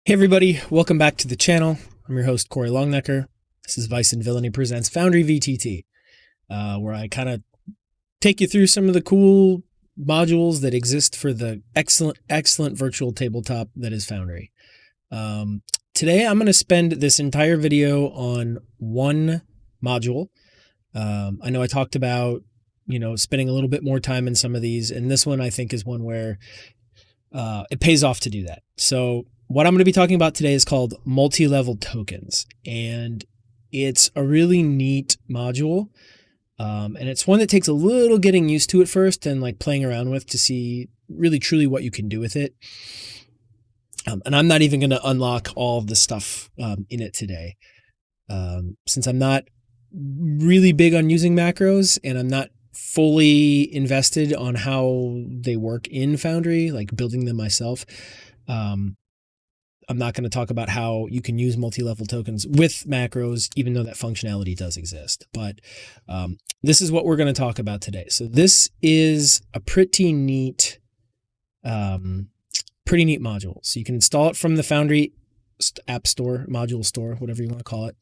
Hey everybody, welcome back to the channel. I'm your host, Corey Longnecker. This is Vice and Villainy Presents Foundry VTT, where I kind of take you through some of the cool modules that exist for the excellent virtual tabletop that is Foundry. Today I'm going to spend this entire video on one module. I know I talked about, spending a little bit more time in some of these, and this one I think is one where it pays off to do that. So what I'm going to be talking about today is called Multilevel Tokens, and it's a really neat module, and it's one that takes a little getting used to at first and like playing around with to see really truly what you can do with it. And I'm not even going to unlock all of the stuff in it today, since I'm not really big on using macros and I'm not fully invested on how they work in Foundry, like building them myself. I'm not going to talk about how you can use multi-level tokens with macros, even though that functionality does exist. But this is what we're going to talk about today. So this is a pretty neat module. So you can install it from the Foundry app store, module store, whatever you want to call it.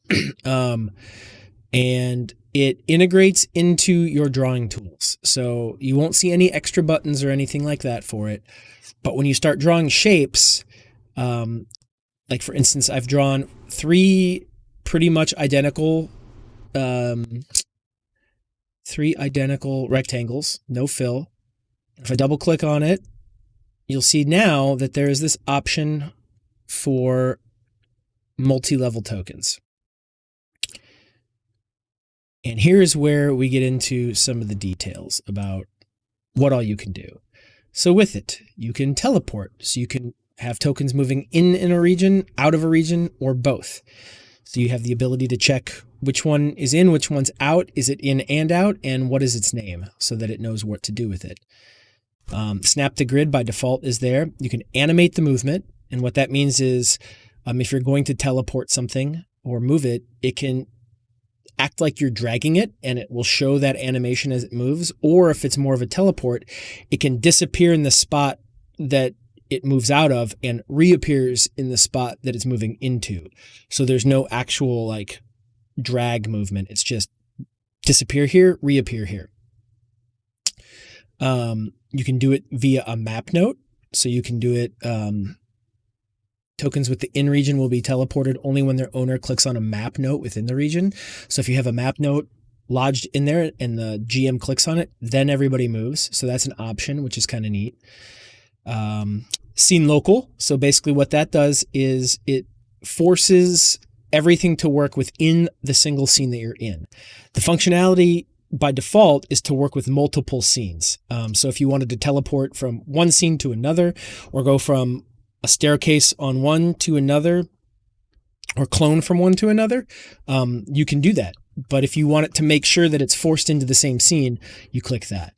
And it integrates into your drawing tools. So you won't see any extra buttons or anything like that for it. But when you start drawing shapes, like for instance, I've drawn three pretty much identical, rectangles, no fill. If I double click on it, you'll see now that there is this option for multi-level tokens. And here's where we get into some of the details about what all you can do. So with it, you can teleport. So you can have tokens moving in a region, out of a region, or both. So you have the ability to check which one is in, which one's out. Is it in and out? And what is its name so that it knows what to do with it. Snap to grid by default is there. You can animate the movement. And what that means is if you're going to teleport something or move it, it can act like you're dragging it and it will show that animation as it moves. Or if it's more of a teleport, it can disappear in the spot that it moves out of and reappears in the spot that it's moving into. So there's no actual like drag movement. It's just disappear here, reappear here. You can do it via a map note. So you can do it, tokens with the in region will be teleported only when their owner clicks on a map note within the region. So if you have a map note lodged in there and the GM clicks on it, then everybody moves. So that's an option, which is kind of neat. Scene local. So basically what that does is it forces everything to work within the single scene that you're in. The functionality by default is to work with multiple scenes. So if you wanted to teleport from one scene to another, or go from a staircase on one to another, or clone from one to another, you can do that. But if you want it to make sure that it's forced into the same scene, you click that.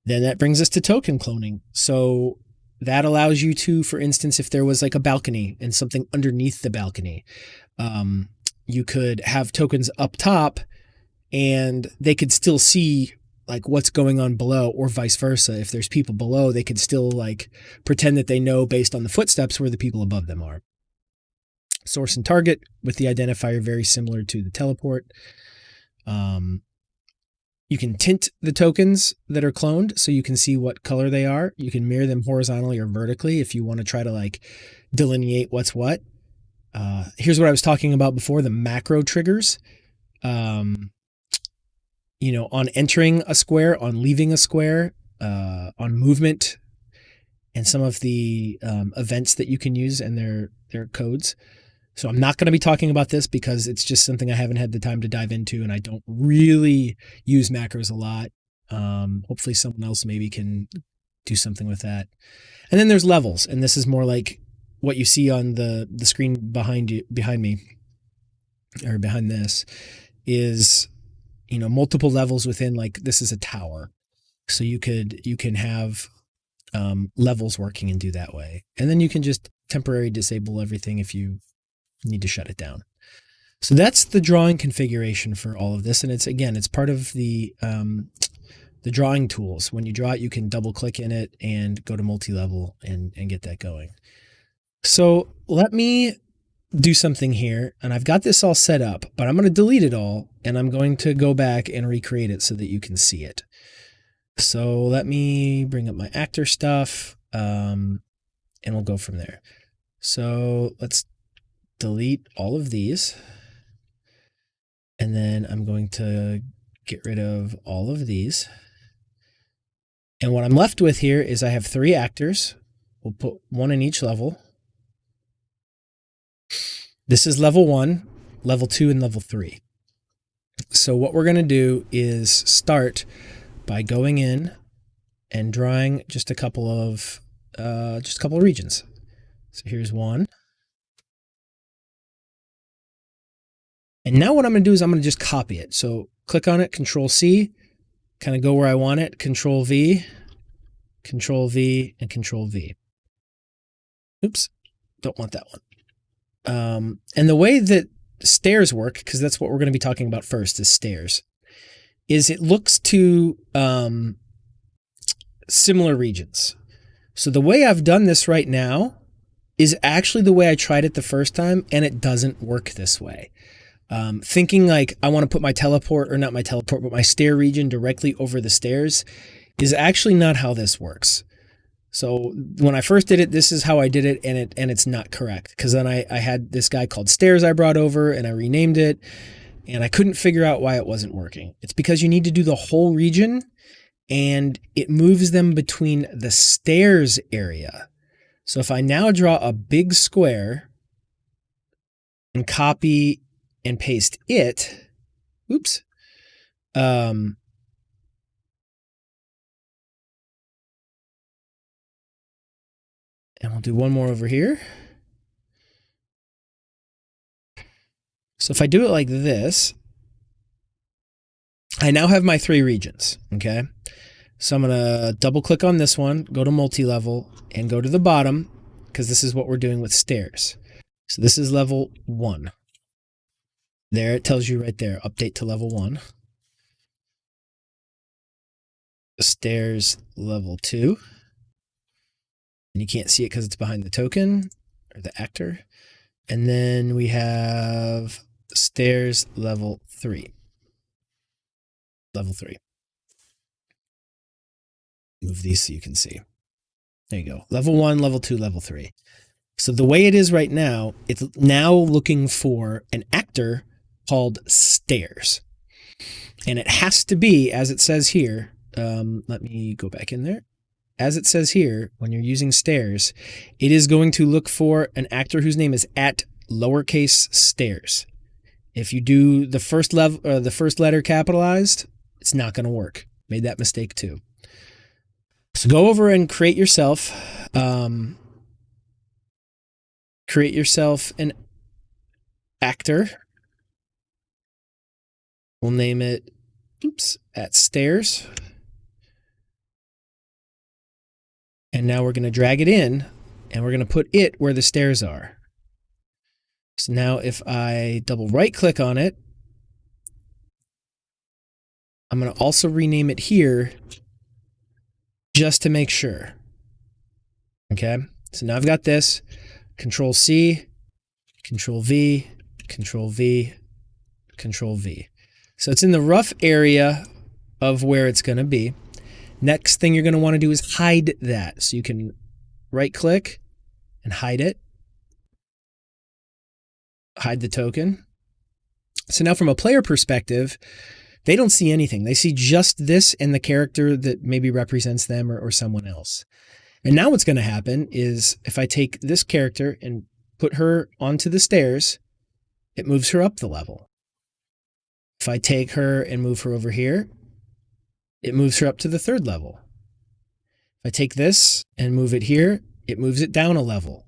Then that brings us to token cloning. So that allows you to, for instance, if there was like a balcony and something underneath the balcony, you could have tokens up top and they could still see like what's going on below, or vice versa. If there's people below, they could still like pretend that they know based on the footsteps where the people above them are. Source and target with the identifier very similar to the teleport. You can tint the tokens that are cloned so you can see what color they are. You can mirror them horizontally or vertically if you want to try to like delineate what's what. Here's what I was talking about before, the macro triggers. On entering a square, on leaving a square, on movement, and some of the events that you can use and their codes. So I'm not going to be talking about this because it's just something I haven't had the time to dive into, and I don't really use macros a lot. Hopefully someone else maybe can do something with that. And then there's levels, and this is more like what you see on the screen behind me, or behind this, is multiple levels within, like this is a tower. So you can have levels working and do that way. And then you can just temporarily disable everything if you need to shut it down. So that's the drawing configuration for all of this. And it's part of the drawing tools. When you draw it, you can double click in it and go to multi-level and get that going. So let me do something here, and I've got this all set up, but I'm going to delete it all, and I'm going to go back and recreate it so that you can see it. So let me bring up my actor stuff, and we'll go from there. So let's delete all of these, and then I'm going to get rid of all of these. And what I'm left with here is I have 3 actors. We'll put 1 in each level. This is level 1, level 2, and level 3. So what we're going to do is start by going in and drawing just a couple of regions. So here's 1. And now what I'm going to do is I'm going to just copy it. So click on it, Control C, kind of go where I want it, Control V, Control V, and Control V. Oops, don't want that one. And the way that stairs work, because that's what we're going to be talking about first, is stairs, is it looks to similar regions. So the way I've done this right now is actually the way I tried it the first time, and it doesn't work this way. Thinking like I want to put my teleport, or not my teleport, but my stair region directly over the stairs is actually not how this works. So when I first did it, this is how I did it, and it's not correct, because then I had this guy called stairs I brought over, and I renamed it, and I couldn't figure out why it wasn't working. It's because you need to do the whole region, and it moves them between the stairs area. So if I now draw a big square and copy and paste it, oops, and we'll do one more over here. So if I do it like this, I now have my 3 regions, okay? So I'm going to double click on this one, go to multi-level, and go to the bottom, because this is what we're doing with stairs. So this is level 1. There, it tells you right there, update to level 1. Stairs level 2. And you can't see it because it's behind the token, or the actor. And then we have stairs level 3. Level 3. Move these so you can see. There you go. Level 1, level 2, level 3. So the way it is right now, it's now looking for an actor called stairs. And it has to be, as it says here, let me go back in there. As it says here, when you're using stairs, it is going to look for an actor whose name is at lowercase stairs. If you do the first letter capitalized, it's not going to work. Made that mistake too. So go over and create yourself an actor. We'll name it, at stairs. And now we're going to drag it in, and we're going to put it where the stairs are. So now if I double right click on it, I'm going to also rename it here just to make sure. Okay, so now I've got this, Control C, Control V, Control V, Control V. So it's in the rough area of where it's going to be. Next thing you're going to want to do is hide that. So you can right click and hide it. Hide the token. So now from a player perspective, they don't see anything. They see just this and the character that maybe represents them or someone else. And now what's going to happen is if I take this character and put her onto the stairs, it moves her up the level. If I take her and move her over here, it moves her up to the 3rd level. If I take this and move it here, it moves it down a level.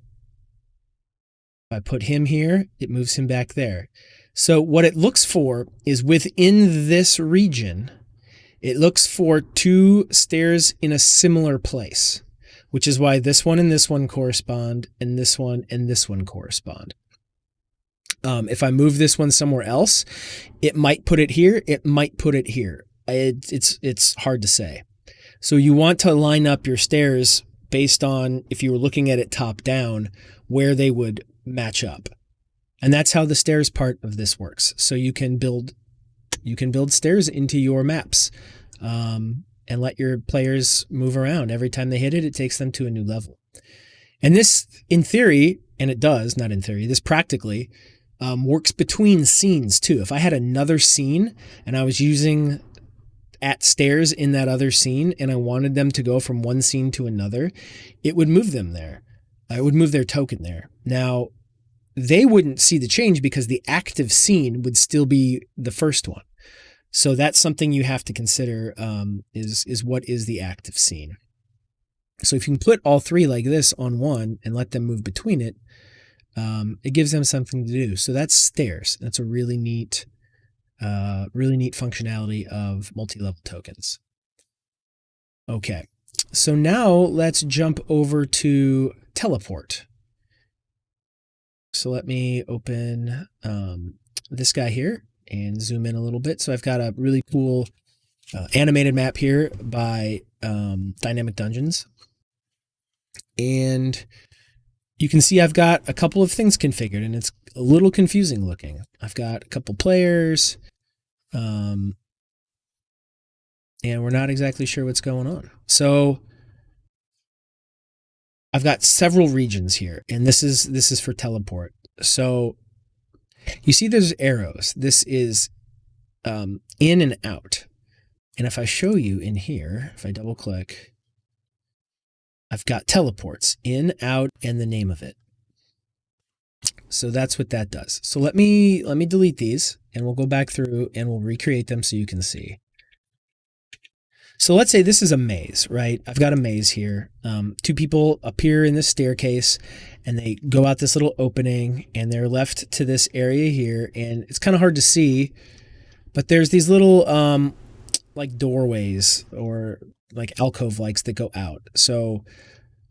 If I put him here, it moves him back there. So what it looks for is within this region, it looks for 2 stairs in a similar place, which is why this one and this one correspond, and this one and this one correspond. If I move this one somewhere else, it might put it here, it might put it here. It's hard to say. So you want to line up your stairs based on, if you were looking at it top down, where they would match up. And that's how the stairs part of this works. So you can build stairs into your maps, and let your players move around. Every time they hit it, it takes them to a new level. And this, in theory, and it does, not in theory, this practically works between scenes too. If I had another scene and I was using stairs in that other scene and I wanted them to go from one scene to another, it would move them there. It would move their token there. Now, they wouldn't see the change because the active scene would still be the first one. So that's something you have to consider, is what is the active scene. So if you can put all three like this on one and let them move between it, it gives them something to do. So that's stairs. That's a really neat functionality of multi-level tokens. Okay, so now let's jump over to teleport. So let me open this guy here and zoom in a little bit. So I've got a really cool animated map here by Dynamic Dungeons. And you can see I've got a couple of things configured, and it's a little confusing looking. I've got a couple players, and we're not exactly sure what's going on. So I've got several regions here, and this is for teleport. So you see there's arrows. This is in and out. And if I show you in here, if I double click, I've got teleports, in, out, and the name of it. So that's what that does. So let me delete these, and we'll go back through and we'll recreate them so you can see. So let's say this is a maze, right? I've got a maze here. Two people appear in this staircase and they go out this little opening and they're left to this area here. And it's kind of hard to see, but there's these little like doorways or like alcove likes that go out. So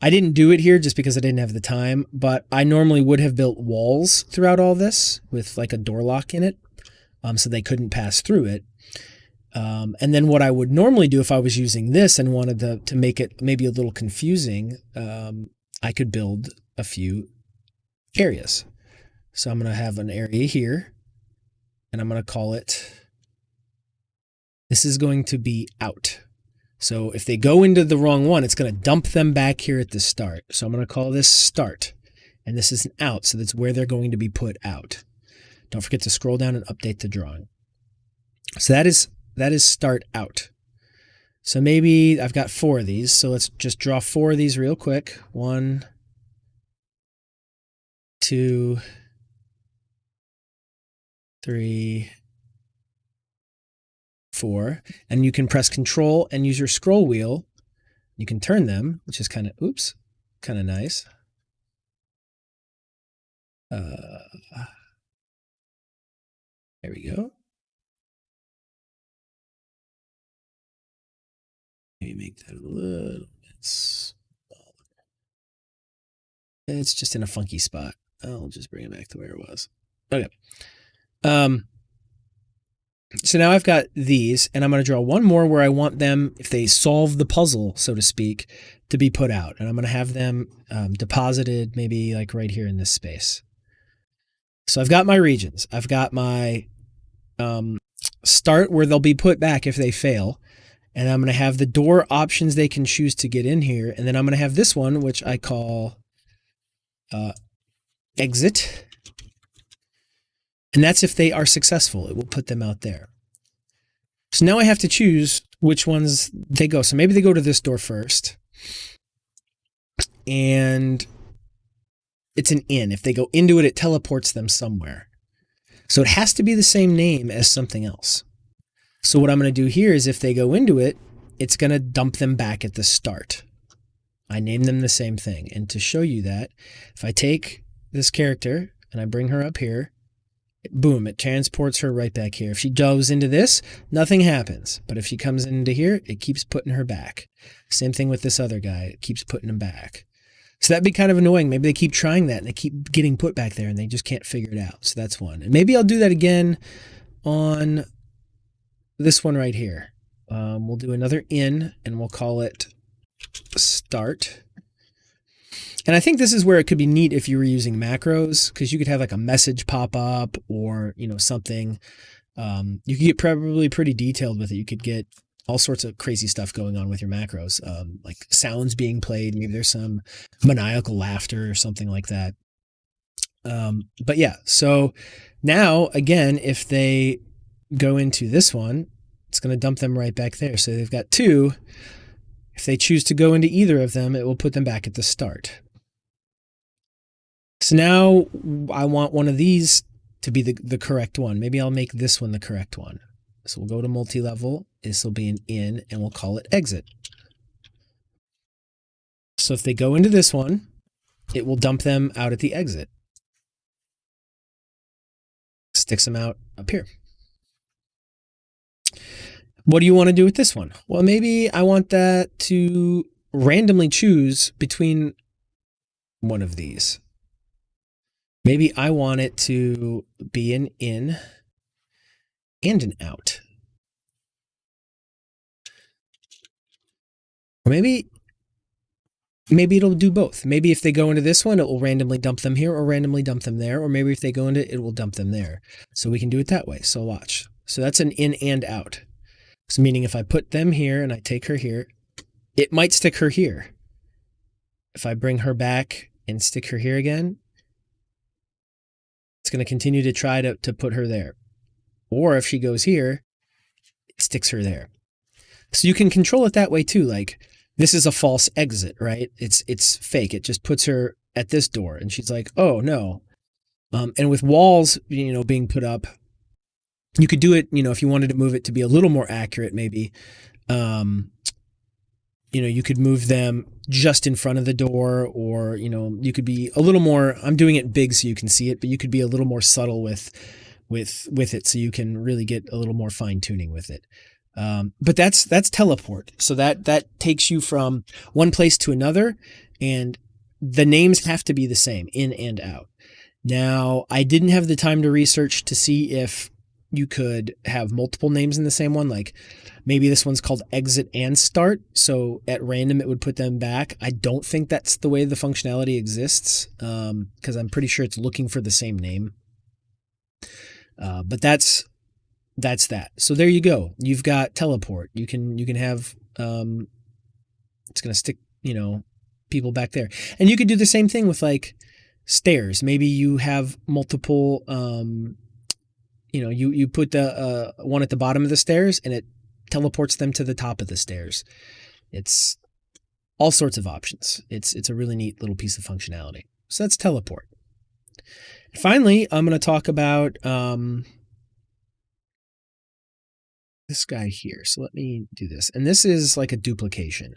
I didn't do it here just because I didn't have the time, but I normally would have built walls throughout all this with like a door lock in it, so they couldn't pass through it. And then what I would normally do if I was using this and wanted to make it maybe a little confusing, I could build a few areas. So I'm going to have an area here, and I'm going to call it, this is going to be out. So if they go into the wrong one, it's going to dump them back here at the start. So I'm going to call this start, and this is an out. So that's where they're going to be put out. Don't forget to scroll down and update the drawing. So that is start out. So maybe I've got 4 of these. So let's just draw 4 of these real quick. 1, 2, 3, 4. And you can press Control and use your scroll wheel. You can turn them, which is kind of, oops, kind of nice. There we go. Maybe make that a little bit smaller. It's just in a funky spot. I'll just bring it back to where it was. Okay. So now I've got these, and I'm going to draw one more where I want them, if they solve the puzzle, so to speak, to be put out. And I'm going to have them deposited maybe like right here in this space. So I've got my regions. I've got my start where they'll be put back if they fail. And I'm going to have the door options they can choose to get in here. And then I'm going to have this one, which I call exit. And that's if they are successful. It will put them out there. So now I have to choose which ones they go. So maybe they go to this door first. And it's an in. If they go into it, it teleports them somewhere. So it has to be the same name as something else. So what I'm going to do here is if they go into it, it's going to dump them back at the start. I name them the same thing. And to show you that, if I take this character and I bring her up here, boom, it transports her right back here. If she goes into this, nothing happens. But if she comes into here, it keeps putting her back. Same thing with this other guy. It keeps putting him back. So that'd be kind of annoying. Maybe they keep trying that and they keep getting put back there and they just can't figure it out. So that's one. And maybe I'll do that again on this one right here. We'll do another in and we'll call it start. And I think this is where it could be neat if you were using macros, because you could have like a message pop up or, something. You could get probably pretty detailed with it. You could get all sorts of crazy stuff going on with your macros, like sounds being played. Maybe there's some maniacal laughter or something like that. But yeah, so now again, if they go into this one, it's going to dump them right back there. So they've got 2. If they choose to go into either of them, it will put them back at the start. So now I want one of these to be the correct one. Maybe I'll make this one the correct one. So we'll go to multi-level. This will be an in, and we'll call it exit. So if they go into this one, it will dump them out at the exit. Sticks them out up here. What do you want to do with this one? Well, maybe I want that to randomly choose between one of these. Maybe I want it to be an in and an out. Or maybe it'll do both. Maybe if they go into this one, it will randomly dump them here or randomly dump them there. Or maybe if they go into it, it will dump them there. So we can do it that way. So watch. So that's an in and out. So meaning if I put them here and I take her here, it might stick her here. If I bring her back and stick her here again, it's going to continue to try to put her there. Or if she goes here, it sticks her there. So you can control it that way too. Like this is a false exit, right? It's fake. It just puts her at this door and she's like, oh no. And with walls, being put up, you could do it, if you wanted to move it to be a little more accurate, maybe, you could move them just in front of the door, or, you could be a little more, I'm doing it big so you can see it, but you could be a little more subtle with it so you can really get a little more fine tuning with it. But that's teleport. So that takes you from one place to another, and the names have to be the same, in and out. Now, I didn't have the time to research to see if you could have multiple names in the same one. Like maybe this one's called exit and start. So at random, it would put them back. I don't think that's the way the functionality exists, because I'm pretty sure it's looking for the same name. But that's that. So there you go. You've got teleport. You can have, it's going to stick, people back there. And you could do the same thing with like stairs. Maybe you have multiple, you put the one at the bottom of the stairs and it teleports them to the top of the stairs. It's all sorts of options. It's a really neat little piece of functionality. So that's teleport. Finally, I'm going to talk about this guy here. So let me do this. And this is like a duplication.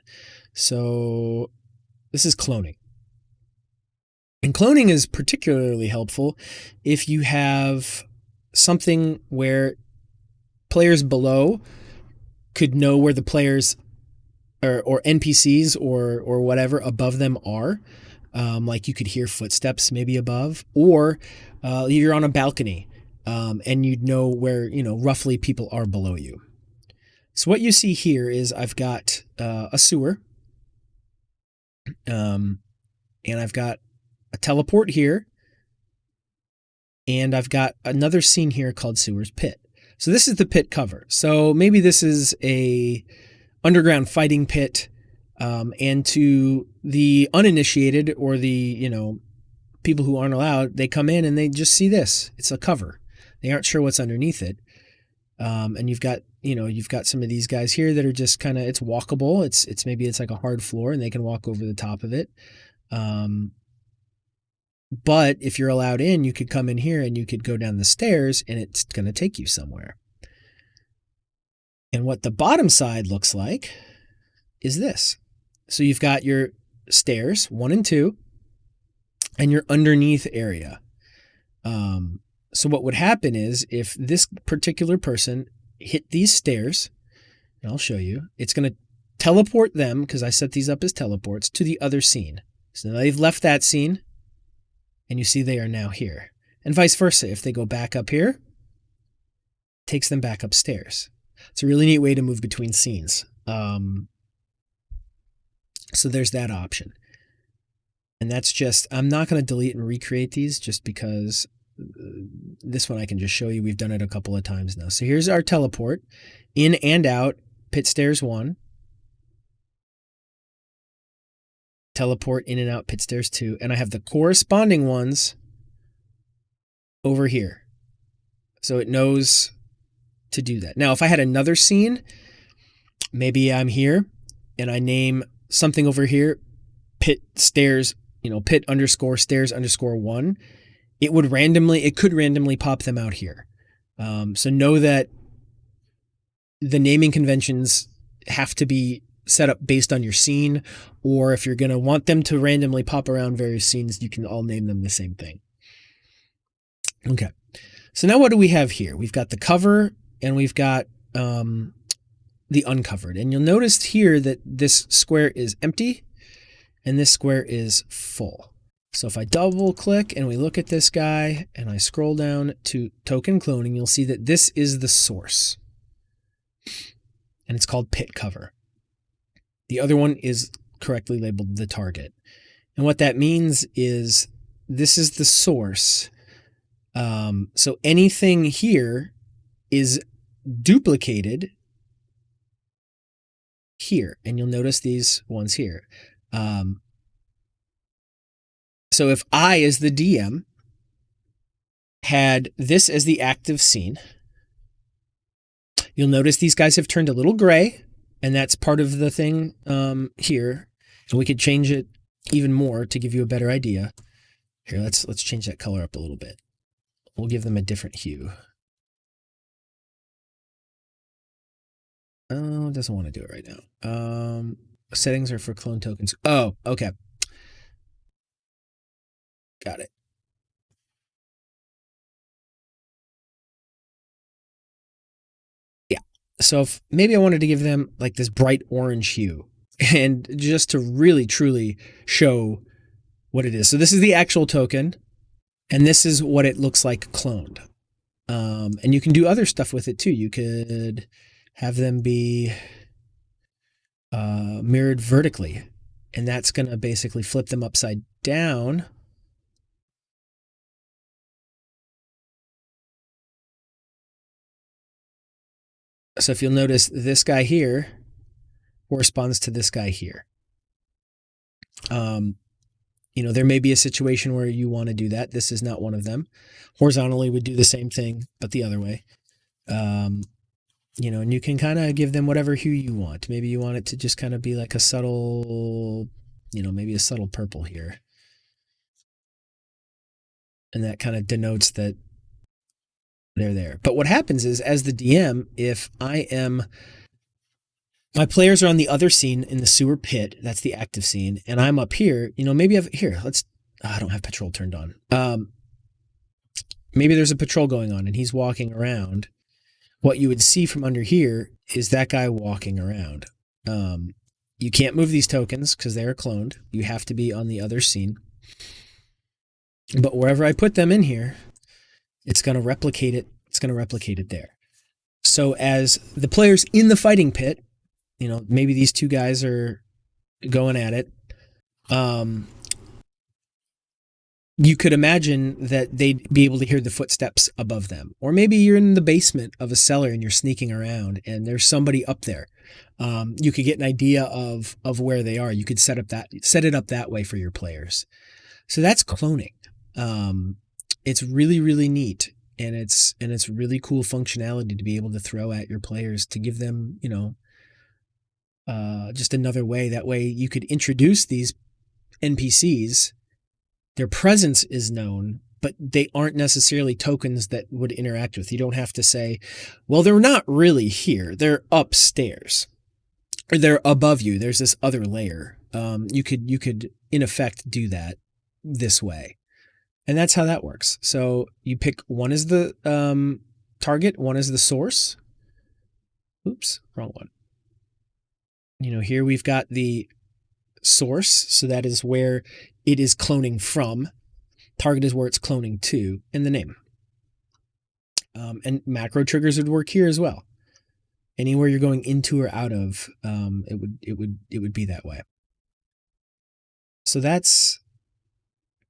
So this is cloning. And cloning is particularly helpful if you have something where players below could know where the players or NPCs or whatever above them are. Like you could hear footsteps maybe above, or you're on a balcony and you'd know where, roughly people are below you. So what you see here is I've got a sewer, and I've got a teleport here, and I've got another scene here called Sewer's Pit. So this is the pit cover. So maybe this is a underground fighting pit, and to the uninitiated or the, people who aren't allowed, they come in and they just see this. It's a cover. They aren't sure what's underneath it. And you've got some of these guys here that are just kind of, it's walkable. It's maybe it's like a hard floor and they can walk over the top of it. But if you're allowed in, you could come in here and you could go down the stairs and it's going to take you somewhere. And what the bottom side looks like is this. So you've got your stairs, 1 and 2, and your underneath area. So what would happen is if this particular person hit these stairs, and I'll show you, it's going to teleport them, because I set these up as teleports, to the other scene. So now they've left that scene, and you see they are now here. And vice versa. If they go back up here, it takes them back upstairs. It's a really neat way to move between scenes. So there's that option. And that's just, I'm not going to delete and recreate these just because this one I can just show you. We've done it a couple of times now. So here's our teleport, in and out, pit stairs 1. Teleport in and out, pit stairs 2. And I have the corresponding ones over here. So it knows to do that. Now, if I had another scene, maybe I'm here and I name something over here, pit stairs, pit underscore stairs underscore 1, it could randomly pop them out here. So know that the naming conventions have to be set up based on your scene, or if you're going to want them to randomly pop around various scenes, you can all name them the same thing. Okay. So now what do we have here? We've got the cover and we've got the uncovered. And you'll notice here that this square is empty and this square is full. So if I double click and we look at this guy and I scroll down to token cloning, you'll see that this is the source. And it's called pit cover. The other one is correctly labeled the target. And what that means is this is the source. So anything here is duplicated here. And you'll notice these ones here. So if I, as the DM, had this as the active scene, you'll notice these guys have turned a little gray, and that's part of the thing here. And we could change it even more to give you a better idea. Here, let's change that color up a little bit. We'll give them a different hue. Oh, it doesn't want to do it right now. Settings are for clone tokens. Oh, okay. Got it. Yeah. So if maybe I wanted to give them like this bright orange hue, and just to really truly show what it is. So this is the actual token, and this is what it looks like cloned. And you can do other stuff with it too. You could have them be mirrored vertically, and that's going to basically flip them upside down. So if you'll notice, this guy here corresponds to this guy here. There may be a situation where you want to do that. This is not one of them. Horizontally would do the same thing, but the other way. And you can kind of give them whatever hue you want. Maybe you want it to just kind of be like a subtle, maybe a subtle purple here. And that kind of denotes that they're there. But what happens is, as the DM, if my players are on the other scene in the sewer pit, that's the active scene, and I'm up here, maybe I don't have patrol turned on. Maybe there's a patrol going on and he's walking around. What you would see from under here is that guy walking around. You can't move these tokens because they are cloned. You have to be on the other scene. But wherever I put them in here, it's going to replicate it. It's going to replicate it there. So as the players in the fighting pit, maybe these two guys are going at it. You could imagine that they'd be able to hear the footsteps above them. Or maybe you're in the basement of a cellar and you're sneaking around and there's somebody up there. You could get an idea of where they are. You could set it up that way for your players. So that's cloning. It's really, really neat. And it's really cool functionality to be able to throw at your players to give them, just another way. That way you could introduce these NPCs. Their presence is known, but they aren't necessarily tokens that would interact with. You don't have to say, well, they're not really here. They're upstairs, or they're above you. There's this other layer. You could in effect do that this way. And that's how that works. So you pick one as the target, one as the source. Oops, wrong one. Here we've got the source. So that is where it is cloning from. Target is where it's cloning to, and the name. And macro triggers would work here as well. Anywhere you're going into or out of, it would be that way. So that's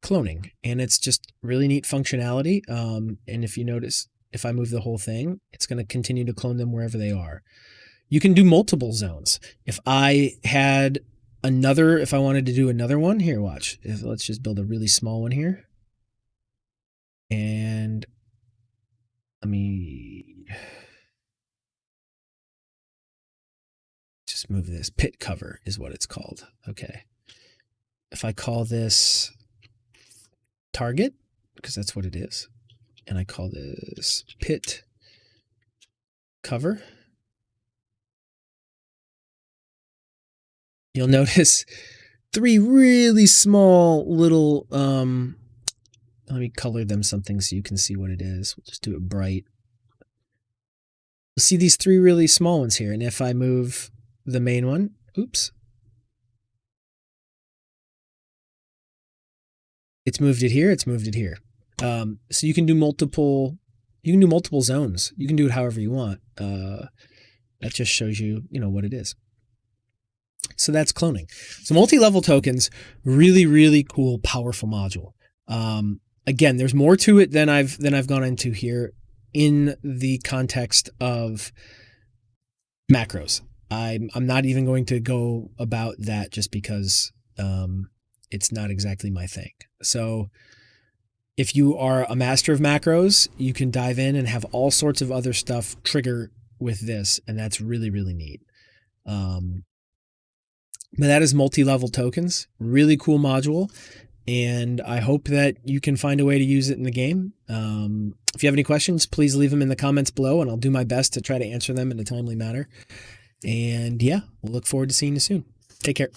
cloning, and it's just really neat functionality. And if you notice, if I move the whole thing, it's going to continue to clone them wherever they are. You can do multiple zones. If I wanted to do another one, here, watch. Let's just build a really small one here. And let me just move this. Pit cover is what it's called. Okay. If I call this target, because that's what it is, and I call this pit cover, you'll notice 3 really small little, let me color them something so you can see what it is. We'll just do it bright. You'll see these 3 really small ones here, and if I move the main one, oops, it's moved it here, it's moved it here. So you can do multiple zones. You can do it however you want. That just shows you, what it is. So that's cloning. So multi-level tokens, really, really cool, powerful module. Again, there's more to it than I've gone into here in the context of macros. I'm not even going to go about that just because it's not exactly my thing. So if you are a master of macros, you can dive in and have all sorts of other stuff trigger with this, and that's really, really neat. But that is multi-level tokens, really cool module, and I hope that you can find a way to use it in the game. If you have any questions, please leave them in the comments below, and I'll do my best to try to answer them in a timely manner. And yeah, we'll look forward to seeing you soon. Take care.